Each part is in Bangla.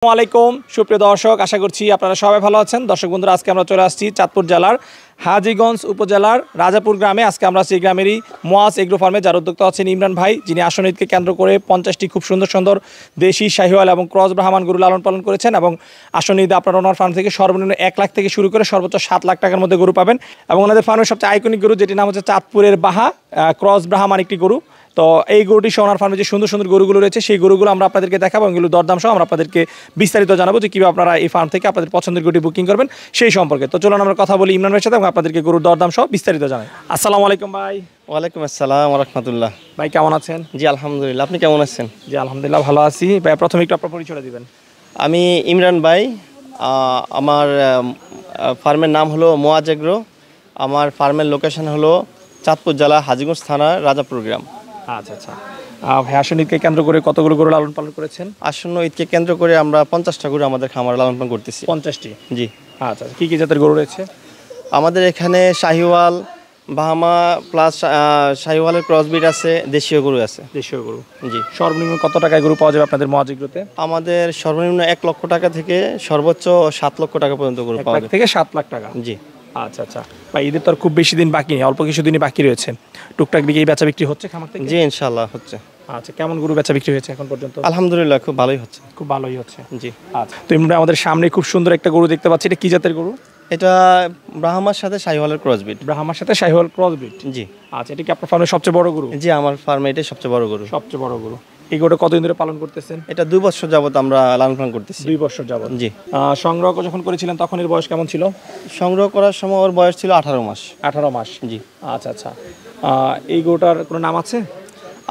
আসসালামু আলাইকুম সুপ্রিয় দর্শক, আশা করছি আপনারা সবাই ভালো আছেন। দর্শক বন্ধুরা, আজকে আমরা চলে আসছি চাঁদপুর জেলার হাজীগঞ্জ উপজেলার রাজাপুর গ্রামে। আজকে আমরা সেই গ্রামেরই মোয়াজ এগ্রো ফার্মে, যার উদ্যোক্তা আছেন ইমরান ভাই, যিনি আসন ঈদকে কেন্দ্র করে 50টি খুব সুন্দর সুন্দর দেশি, শাহিওয়াল এবং ক্রস ব্রাহ্মণ গরু লালন পালন করেছেন। এবং আসন ঈদে আপনারা ওনার ফার্ম থেকে সর্বনিম্ন 1 লাখ থেকে শুরু করে সর্বোচ্চ 7 লাখ টাকার মধ্যে গরু পাবেন। এবং ওনাদের ফার্মের সবচেয়ে আইকনিক গরু, যেটির নাম হচ্ছে চাঁদপুরের বাহা ক্রস ব্রাহ্মণ একটি গরু। তো এই গরুটি সোনার ফার্মে যে সুন্দর সুন্দর গরুগুলো রয়েছে, সেই গরুগুলো আমরা আপনাদেরকে দেখাবো এবং এগুলো দরদাম সহ আমরা আপনাদেরকে বিস্তারিত জানাবো যে কীভাবে আপনারা এই ফার্ম থেকে আপনাদের পছন্দের গরুটি বুকিং করবেন সেই সম্পর্কে। তো চলুন আমরা কথা বলি ইমরান ভাইয়ের সাথে এবং আপনাদেরকে গরুর দরদাম সহ বিস্তারিত জানাই। আসসালামু আলাইকুম ভাই। ওয়ালাইকুম আসসালাম ওয়া রাহমাতুল্লাহ। ভাই কেমন আছেন? জি আলহামদুলিল্লাহ, আপনি কেমন আছেন? জি আলহামদুলিল্লাহ ভালো আছি। ভাই প্রথমে একটু আপনার পরিচয়টা দিবেন। আমি ইমরান ভাই, আমার ফার্মের নাম হলো মোয়াজ এগ্রো। আমার ফার্মের লোকেশন হলো চাঁদপুর জেলা হাজীগঞ্জ থানা রাজাপুর গ্রাম। আচ্ছা আচ্ছা। ভাই আসন ঈদকে কেন্দ্র করে কতগুলো গরু লালন পালন করেছেন? আসন্ন ঈদকে কেন্দ্র করে আমরা 50টা গরু আমাদের খামারে লালন পালন করতেছি। 50টি? জি। আচ্ছা, কী কী জাতের গরু রয়েছে? আমাদের এখানে শাহিওয়াল, বাহামা প্লাস শাহিওয়ালের ক্রসবিট আছে, দেশীয় গরু আছে। দেশীয় গরু? জি। সর্বনিম্ন কত টাকায় গরু পাওয়া যাবে আপনাদের মোয়াজ এগ্রোতে? আমাদের সর্বনিম্ন 1 লক্ষ টাকা থেকে সর্বোচ্চ 7 লক্ষ টাকা পর্যন্ত গরু পাওয়া যায়। থেকে 7 লাখ টাকা? জি। আচ্ছা আচ্ছা ভাই, ঈদের তো আর খুব বেশি দিন বাকি নেই, অল্প কিছু দিনই বাকি রয়েছে। টুকটাক দিকে এই বেচা বিক্রি হচ্ছে খামার থেকে? জি ইনশাআল্লাহ হচ্ছে। আচ্ছা, কেমন গরু বেচা বিক্রি হয়েছে এখন পর্যন্ত? আলহামদুলিল্লাহ খুব ভালোই হচ্ছে। খুব ভালোই হচ্ছে? জি। আচ্ছা, তো এমনি আমাদের সামনে খুব সুন্দর একটা গরু দেখতে পাচ্ছি, এটা কি জাতের গরু? এটা ব্রাহ্মার সাথে শাহিওয়ালের ক্রসবিট। ব্রাহ্মার সাথে শাহিওয়াল ক্রসবিট? জি। আচ্ছা, এটা কি আপনার ফার্মের সবচেয়ে বড় গরু? জি, আমার ফার্মে এটাই সবচেয়ে বড় গরু। সবচেয়ে বড় গরু। এই গরুটা কতদিন ধরে পালন করতেছেন? এটা 2 বছর যাবত আমরা লালন পালন করতেছি। 2 বছর যাবত? জি। সংগ্রহ যখন করেছিলেন তখন এর বয়স কেমন ছিল? সংগ্রহ করার সময় ওর বয়স ছিল 18 মাস। 18 মাস? জি। আচ্ছা আচ্ছা। এই গরুটার কোনো নাম আছে?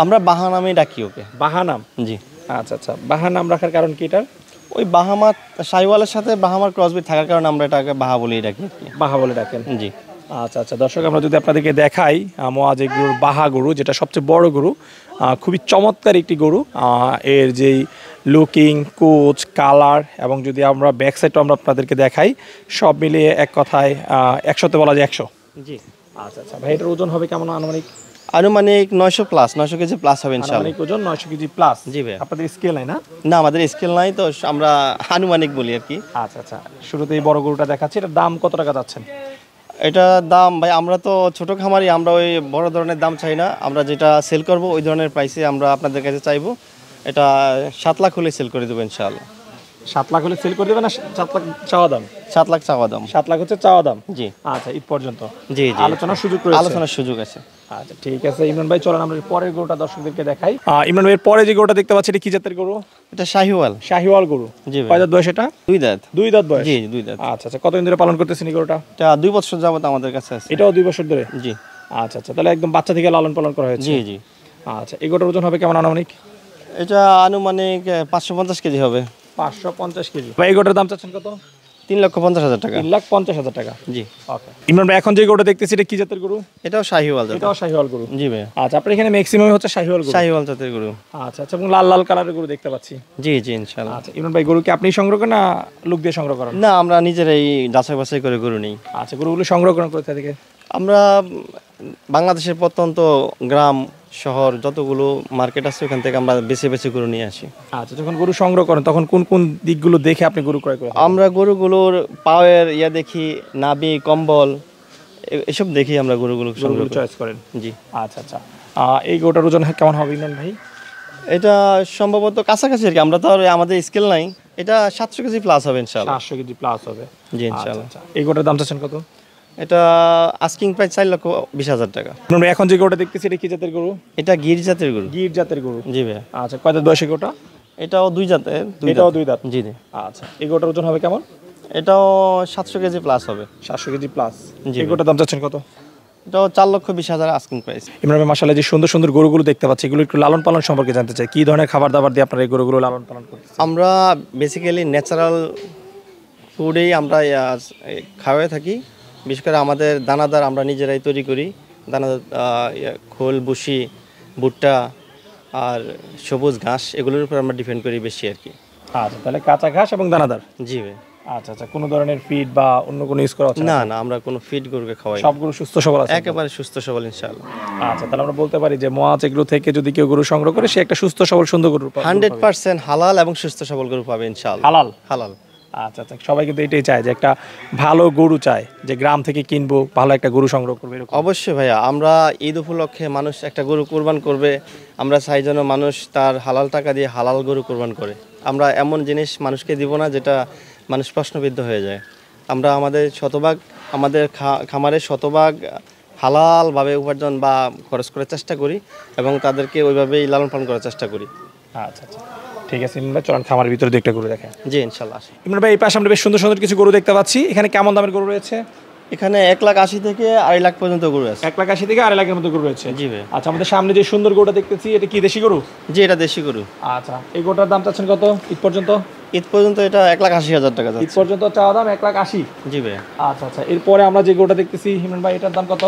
আমরা বাহা নামেই ডাকি ওকে। বাহা নাম? জি। আচ্ছা আচ্ছা, বাহা নাম রাখার কারণ কি এটার? ওই বাহামা শাহিওয়ালের সাথে বাহামার ক্রসবিট থাকার কারণে আমরা এটাকে বাহা বলেই ডাকি। বাহা বলে ডাকেন? জি। আচ্ছা আচ্ছা, দর্শক আমরা যদি আপনাদেরকে দেখাই মোয়াজ এগ্রোর বাহা গরু, যেটা সবচেয়ে বড় গরু, খুবই চমৎকার একটি গরু। এর যেই লুকিং, কোচ, কালার এবং যদি আমরা ব্যাক সাইডটা আমরা আপনাদেরকে দেখাই, সব মিলিয়ে এক কথায় 100তে বলা যায় 100। জি। আচ্ছা আচ্ছা ভাই, এটার ওজন হবে কেমন আনুমানিক? আনুমানিক 900 কেজি প্লাস হবে ইনশাআল্লাহ। আনুমানিক ওজন 900 কেজি প্লাস? জি ভাই। আপনাদের স্কেল নাই না? না, আমাদের স্কেল নাই, তো আমরা আনুমানিক বলি আর কি। আচ্ছা আচ্ছা, শুরুতেই বড় গরুটা দেখাচ্ছি, এটার দাম কত টাকা যাচ্ছেন? এটা দাম ভাই, আমরা তো ছোট খামারি, আমরা ওই বড় ধরনের দাম চাই না। আমরা যেটা সেল করব ওই ধরনের প্রাইসে আমরা আপনাদের কাছে চাইবো। এটা 7 লাখ হলে সেল করে দেবো ইনশাআল্লাহ। 7 লাখ হলে সেল করে দেবেন না? 7 লাখ চাওয়া দাম? 7 লাখ চাওয়া দাম। 7 লাখ হচ্ছে চাওয়া দাম? জি। আচ্ছা, ঈদ পর্যন্ত? জি জি, আলোচনার সুযোগ রয়েছে? আলোচনার সুযোগ আছে। আচ্ছা ঠিক আছে ইমরান ভাই, চলেন আমরা পরের গরুটা দর্শকদেরকে দেখাই। ইমরান ভাইয়ের পরে যে গরুটা দেখতে পাচ্ছি, এটা কি জাতের গরু? এটা শাহিওয়াল। শাহিওয়াল গরু? জি ভাই। কয় দাঁত বয়স এটা? 2 দাঁত। 2 দাঁত বয়স? জি 2 দাঁত। আচ্ছা আচ্ছা, কতদিন ধরে পালন করতেছেন এই গরুটা? এটা 2 বছর যাবত আমাদের কাছে আছে। এটাও 2 বছর ধরে? জি। আচ্ছা আচ্ছা, তাহলে একদম বাচ্চা থেকে লালন পালন করা হয়েছে? জি জি। আচ্ছা, এই গরুটার ওজন হবে কেমন আনুমানিক? এটা আনুমানিক 550 কেজি হবে। 550 কেজি? ভাই এই গরুটার দাম চাচ্ছেন কত? 3,50,000 টাকা। 3,50,000 টাকা? জি। ওকে। ইমরান ভাই, এখন যে গরুটা দেখতেছি, এটা কি জাতের গরু? এটাও শাহিওয়াল জাতের। এটাও শাহিওয়াল গরু? জি ভাই। আচ্ছা, আপনার এখানে ম্যাক্সিমাম হচ্ছে শাহিওয়াল গরু? শাহিওয়াল জাতের গরু। আচ্ছা আচ্ছা, এবং লাল লাল কালারের গরু দেখতে পাচ্ছি? জি জি ইনশাআল্লাহ। আচ্ছা, ইমরান ভাই গরু কি আপনি সংগ্রহ করেন না লোক দিয়ে সংগ্রহ করেন? না, আমরা নিজেরাই যাচাই বাছাই করে গরু নেই। আচ্ছা, গরুগুলো সংগ্রহ করেন কোথা থেকে? আমরা বাংলাদেশের প্রত্যন্ত গ্রাম শহর যতগুলো মার্কেট আছে ওখান থেকে আমরা বেছে বেছে গরু নিয়ে আসি। আচ্ছা, যখন গরু সংগ্রহ করেন তখন কোন কোন দিকগুলো দেখে আপনি গরু ক্রয় করেন? আমরা গরুগুলোর পাওয়ের দেখি, নাভি, কম্বল, এসব দেখি আমরা গরুগুলো চয়েস করেন? জি। আচ্ছা আচ্ছা, এই গরুটার ওজন কেমন হবে ইমরান ভাই? এটা সম্ভবত কাছাকাছি আর কি, আমরা তো আর আমাদের স্কেল নাই। এটা 700 কেজি প্লাস হবে ইনশাআল্লাহ। 700 কেজি প্লাস হবে? জি ইনশাআল্লাহ। আচ্ছা, এই গরুটার দাম চাচ্ছেন কত? এটা আস্কিং প্রাইস 4,20,000 টাকা। ইমরান ভাই, এখন যে গরুটা দেখতেছি, এটা কি জাতের গরু? এটা গির জাতের গরু। গির জাতের গরু? জি ভাই। আচ্ছা, কয় দাঁত বয়সে গরুটা? এটাও 2 জাতের। এটাও 2 দাঁত? জি জি। আচ্ছা, এই গরুটার ওজন হবে কেমন? এটাও 700 কেজি প্লাস হবে। 700 কেজি প্লাস? জি। এই গরুটার দাম চাচ্ছেন কত? এটাও 4,20,000 আস্কিং প্রাইস। ইমরান ভাই, মাশাআল্লাহ যে সুন্দর সুন্দর গরুগুলো দেখতে পাচ্ছি, এগুলো একটু লালন পালন সম্পর্কে জানতে চাই। কি ধরনের খাবার দাবার দিয়ে আপনারা এই গরুগুলো লালন পালন করতেছেন? আমরা বেসিক্যালি ন্যাচারাল ফুডেই আমরা খাওয়াই থাকি। বিশেষ করে আমাদের দানাদার আমরা নিজেরাই তৈরি করি। দানাদার খোল, ভুসি, ভুট্টা আর সবুজ ঘাস, এগুলোর উপর আমরা ডিপেন্ড করি বেশি আর কি। আচ্ছা, তাহলে কাঁচা ঘাস এবং দানাদার? জি ভাই। আচ্ছা আচ্ছা, কোনো ধরনের ফিড বা অন্য কোনো ইউজ করা হচ্ছে না না, আমরা কোনো ফিড গরুকে খাওয়াই না। সব গরু সুস্থ সবল আছে? একেবারে সুস্থ সবল ইনশাআল্লাহ। আচ্ছা, তাহলে আমরা বলতে পারি যে মোয়াজ এগুলো থেকে যদি কেউ গরু সংগ্রহ করে সে একটা সুস্থ সবল সুন্দর গরু পাবে। 100% হালাল এবং সুস্থ সবল গরু পাবে ইনশাআল্লাহ। হালাল? হালাল। আচ্ছা আচ্ছা, সবাই কিন্তু এটাই চায় যে একটা ভালো গরু চায়, যে গ্রাম থেকে কিনবো ভালো একটা গরু সংগ্রহ করবে এরকম। অবশ্যই ভাইয়া, আমরা ঈদ উপলক্ষে মানুষ একটা গরু কোরবান করবে, আমরা চাই যেন মানুষ তার হালাল টাকা দিয়ে হালাল গরু কোরবান করে। আমরা এমন জিনিস মানুষকে দিব না যেটা মানুষ প্রশ্নবিদ্ধ হয়ে যায়। আমরা আমাদের শতভাগ আমাদের খামারে শতভাগ হালালভাবে উপার্জন বা খরচ করার চেষ্টা করি এবং তাদেরকে ওইভাবেই লালন পালন করার চেষ্টা করি। আচ্ছা আচ্ছা, ঠিক আছে ইমরান ভাই, চলেন খামারের ভিতরে একটা গরু দেখেন। জি ইনশাল্লাহ আসি। ইমরান ভাই, এই পাশে আমরা বেশ সুন্দর সুন্দর কিছু গরু দেখতে পাচ্ছি, এখানে কেমন দামের গরু রয়েছে? এখানে 1,80,000 থেকে 2,00,000 পর্যন্ত গরু আছে। 1,80,000 থেকে 2,00,000 মতো গরু রয়েছে? জি ভাই। আচ্ছা, আমাদের সামনে যে সুন্দর গরুটা দেখতেছি এটা কি দেশি গরু? জি, এটা দেশি গরু। আচ্ছা, এই গরুটার দাম চাচ্ছেন কত ঈদ পর্যন্ত? ঈদ পর্যন্ত এটা 1,80,000 টাকা ঈদ যাচ্ছে। পর্যন্ত চাওয়া দাম 1,80,000? জি ভাই। আচ্ছা আচ্ছা, এরপরে আমরা যে গরুটা দেখতেছি ইমরান ভাই, এটার দাম কত?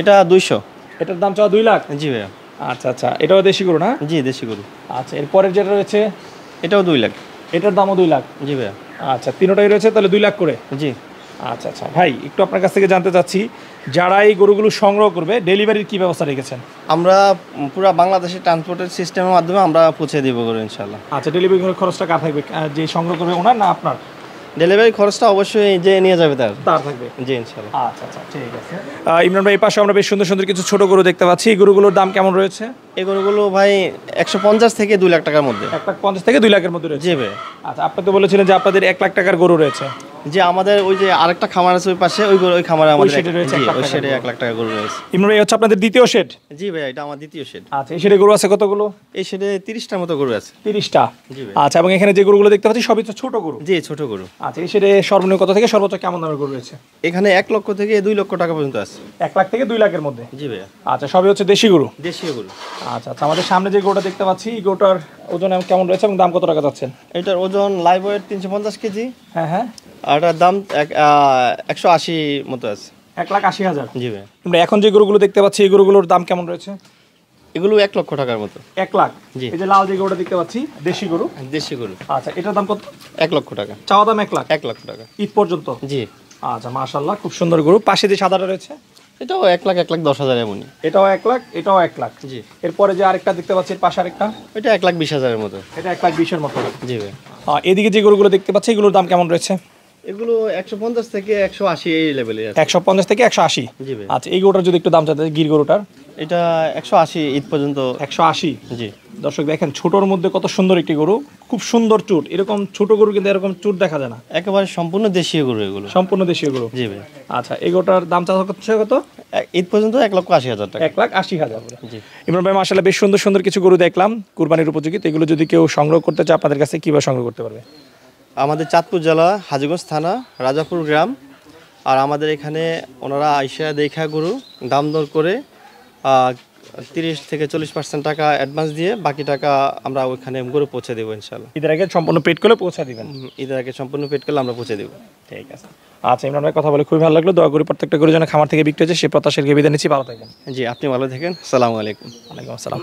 এটা 200। এটার দাম চাওয়া 2,00,000? জি ভাইয়া। আচ্ছা আচ্ছা, এটাও দেশি গরু না? জি দেশি গরু। আচ্ছা, এরপরের যেটা রয়েছে এটাও 2,00,000। এটার দামও 2,00,000? জি ভাইয়া। আচ্ছা, তিনটাই রয়েছে তাহলে 2,00,000 করে? জি। আচ্ছা আচ্ছা ভাই, একটু আপনার কাছ থেকে জানতে চাচ্ছি, যারা এই গরুগুলো সংগ্রহ করবে ডেলিভারির কি ব্যবস্থা রেখেছেন? আমরা পুরো বাংলাদেশে ট্রান্সপোর্টের সিস্টেমের মাধ্যমে আমরা পৌঁছে দিব গরু ইনশাল্লাহ। আচ্ছা, ডেলিভারি খরচটা কার থাকবে? যে সংগ্রহ করবে ওনার না আপনার? ডেলিভারি খরচটা অবশ্যই যে নিয়ে যাবে তার। তার থাকবে? জি ইনশাল্লাহ। আচ্ছা আচ্ছা, ঠিক আছে। ইমরান ভাই, এই পাশে আমরা বেশ সুন্দর সুন্দর কিছু ছোট গরু দেখতে পাচ্ছি, এই গরুগুলোর দাম কেমন রয়েছে? এই গরুগুলো ভাই 150 থেকে 2,00,000 টাকার মধ্যে। 1,50,000 থেকে 2,00,000 মধ্যে রয়েছে? জি ভাই। আচ্ছা, আপনি তো বলেছিলেন যে আপনাদের 1,00,000 টাকার গরু রয়েছে। যে আমাদের ওই যে আরেকটা খামার আছে ওই পাশে, ওই খামারে আমাদের শেডে রয়েছে জি 1,00,000 ওই শেডে টাকার 1,00,000 টাকা গরু রয়েছে। ইমরান ভাই, হচ্ছে আপনাদের দ্বিতীয় শেড? জি ভাই, এটা আমার দ্বিতীয় শেড। আচ্ছা, এই শেডে গরু আছে কতগুলো? এই শেডে 30টার মতো গরু আছে। 30টা? জি ভাই। আচ্ছা, এবং এখানে যে গরুগুলো দেখতে পাচ্ছি সবই তো ছোট গরু? জি ছোট গরু। আচ্ছা, এই শেডে সর্বনিম্ন কত থেকে সর্বোচ্চ কেমন দামের গরু রয়েছে? এখানে 1 লক্ষ থেকে 2 লক্ষ টাকা পর্যন্ত আছে। 1,00,000 থেকে 2,00,000 মধ্যে? জি ভাইয়া। আচ্ছা, সবই হচ্ছে দেশি গরু? দেশীয় গরু। আচ্ছা আচ্ছা, আমাদের সামনে যে গরুটা দেখতে পাচ্ছি এই গরুটার ওজন কেমন রয়েছে এবং দাম কত টাকা যাচ্ছেন? এটার ওজন লাইভ ওয়েট 350 কেজি। হ্যাঁ হ্যাঁ। আর এটার দাম 180 মতো আছে। 1,80,000? জি ভাই। আমরা এখন যে গরুগুলো দেখতে পাচ্ছি এই গরুগুলোর দাম কেমন রয়েছে? এগুলো 1 লক্ষ টাকার মতো। 1,00,000? জি। এই যে লাল যে গরুটা দেখতে পাচ্ছি দেশি গরু? দেশি গরু। আচ্ছা, এটার দাম কত? 1 লক্ষ টাকা। চাওয়া দাম 1,00,000? 1 লক্ষ টাকা। ঈদ পর্যন্ত? জি। আচ্ছা, মাশাআল্লাহ, খুব সুন্দর গরু। পাশে যে সাদাটা রয়েছে এটাও 1,10,000 এমনই। এটাও 1,00,000, এটাও 1,00,000? জি। এরপরে যে আরেকটা দেখতে পাচ্ছি এর পাশে আরেকটা, এটা 1,20,000 এর মতো। এটা 1,20,000 মতো? জি ভাই। এদিকে যে গরুগুলো দেখতে পাচ্ছি এগুলোর দাম কেমন রয়েছে? এগুলো 150 থেকে 180 এই লেভেলে আছে। 150 থেকে 180? জি ভাই। আচ্ছা, এই গরুটার যদি একটু দাম চাইতে, গির গরুটার? এটা 180 ঈদ পর্যন্ত। 180? জি। দর্শক দেখেন, ছোটর মধ্যে কত সুন্দর একটি গরু, খুব সুন্দর চুট। এরকম ছোট গরু কিন্তু এরকম চুট দেখা যায় না। একেবারে সম্পূর্ণ দেশীয় গরু এগুলো। সম্পূর্ণ দেশীয় গরু? জি ভাই। আচ্ছা, এই গরুটার দাম চাওয়া হচ্ছে কত? ঈদ পর্যন্ত 1,80,000 টাকা। 1,80,000? জি। ইমরান ভাই, মাশাআল্লাহ, বেশ সুন্দর সুন্দর কিছু গরু দেখলাম কুরবানির উপযোগী। তো এগুলো যদি কেউ সংগ্রহ করতে চায় আপনাদের কাছে কিভাবে সংগ্রহ করতে পারবে? আমাদের চাঁদপুর জেলা হাজীগঞ্জ থানা রাজাপুর গ্রাম। আর আমাদের এখানে ওনারা আইসা দেখা গরু দাম দর করে 30 থেকে 40% টাকা অ্যাডভান্স দিয়ে বাকি টাকা আমরা ওইখানে গরু পৌঁছে দেবো ইনশাল্লাহ। ঈদের আগে সম্পূর্ণ পেড করে পৌঁছে দিবেন? ঈদের আগে সম্পূর্ণ পেড করলে আমরা পৌঁছে দেবো। ঠিক আছে। আচ্ছা ইমরান ভাই, কথা বলে খুবই ভালো লাগলো। দোয়া করি প্রত্যেকটা গরু যেন খামার থেকে বিক্রি হয়েছে সে প্রত্যাশার বিদায় নিচ্ছি। ভালো থাকবেন। জি, আপনি ভালো থাকেন। আসসালামু আলাইকুম। ওয়ালাইকুম আসসালাম।